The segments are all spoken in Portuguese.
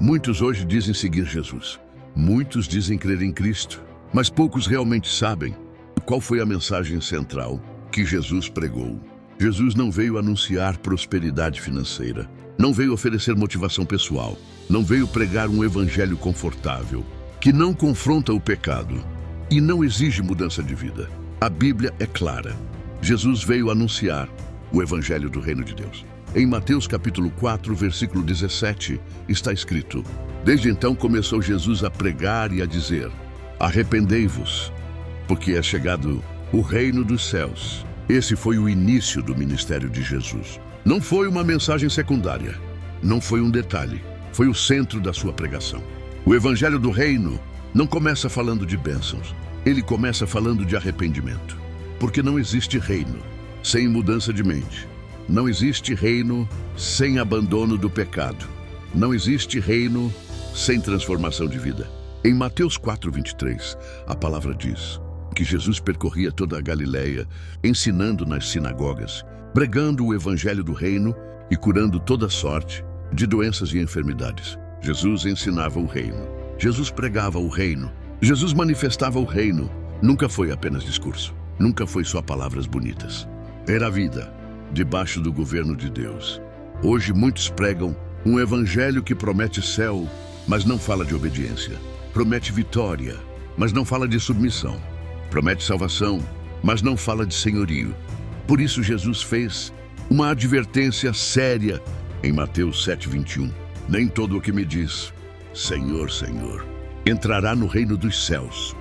Muitos hoje dizem seguir Jesus. Muitos dizem crer em Cristo, mas poucos realmente sabem qual foi a mensagem central que Jesus pregou. Jesus não veio anunciar prosperidade financeira, não veio oferecer motivação pessoal, não veio pregar um evangelho confortável, que não confronta o pecado e não exige mudança de vida. A Bíblia é clara. Jesus veio anunciar o evangelho do reino de Deus. Em Mateus capítulo 4, versículo 17, está escrito: Desde então começou Jesus a pregar e a dizer: Arrependei-vos, porque é chegado o reino dos céus. Esse foi o início do ministério de Jesus. Não foi uma mensagem secundária, não foi um detalhe, foi o centro da sua pregação. O evangelho do reino não começa falando de bênçãos, ele começa falando de arrependimento. Porque não existe reino sem mudança de mente. Não existe reino sem abandono do pecado. Não existe reino sem transformação de vida. Em Mateus 4:23, a palavra diz que Jesus percorria toda a Galileia, ensinando nas sinagogas, pregando o evangelho do reino e curando toda sorte de doenças e enfermidades. Jesus ensinava o reino. Jesus pregava o reino. Jesus manifestava o reino. Nunca foi apenas discurso. Nunca foi só palavras bonitas. Era a vida debaixo do governo de Deus. Hoje muitos pregam um evangelho que promete céu, mas não fala de obediência. Promete vitória, mas não fala de submissão. Promete salvação, mas não fala de senhorio. Por isso Jesus fez uma advertência séria em Mateus 7:21. Nem todo o que me diz, Senhor, Senhor, entrará no reino dos céus,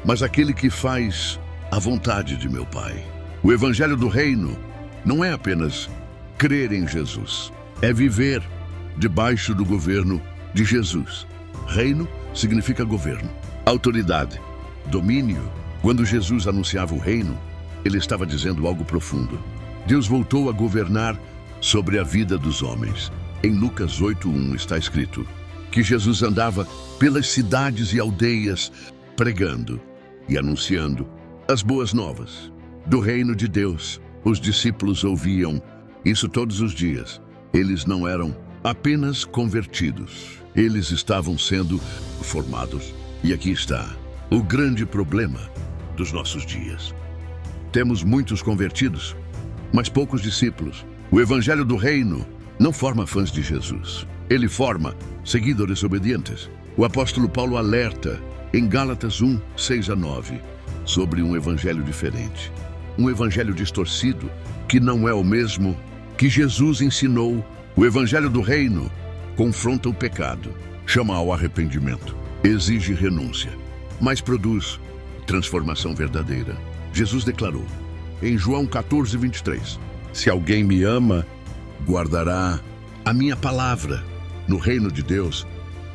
mas aquele que faz a vontade de meu Pai. O evangelho do reino não é apenas crer em Jesus, é viver debaixo do governo de Jesus. Reino significa governo, autoridade, domínio. Quando Jesus anunciava o reino, ele estava dizendo algo profundo. Deus voltou a governar sobre a vida dos homens. Em Lucas 8:1 está escrito que Jesus andava pelas cidades e aldeias, pregando e anunciando as boas novas do reino de Deus. Os discípulos ouviam isso todos os dias. Eles não eram apenas convertidos, eles estavam sendo formados. E aqui está o grande problema dos nossos dias. Temos muitos convertidos, mas poucos discípulos. O evangelho do reino não forma fãs de Jesus. Ele forma seguidores obedientes. O apóstolo Paulo alerta em Gálatas 1:6-9 sobre um evangelho diferente. Um evangelho distorcido, que não é o mesmo que Jesus ensinou. O evangelho do reino confronta o pecado, chama ao arrependimento, exige renúncia, mas produz transformação verdadeira. Jesus declarou em João 14:23, Se alguém me ama, guardará a minha palavra. No reino de Deus,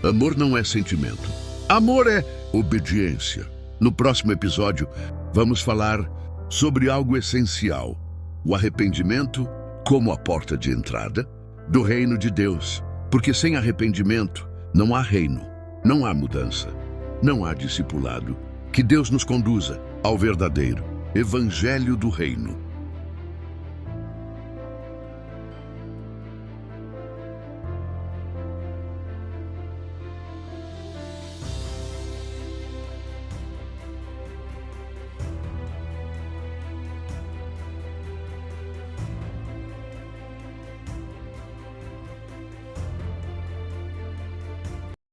amor não é sentimento. Amor é obediência. No próximo episódio, vamos falar sobre algo essencial: o arrependimento como a porta de entrada do reino de Deus. Porque sem arrependimento não há reino, não há mudança, não há discipulado. Que Deus nos conduza ao verdadeiro evangelho do reino.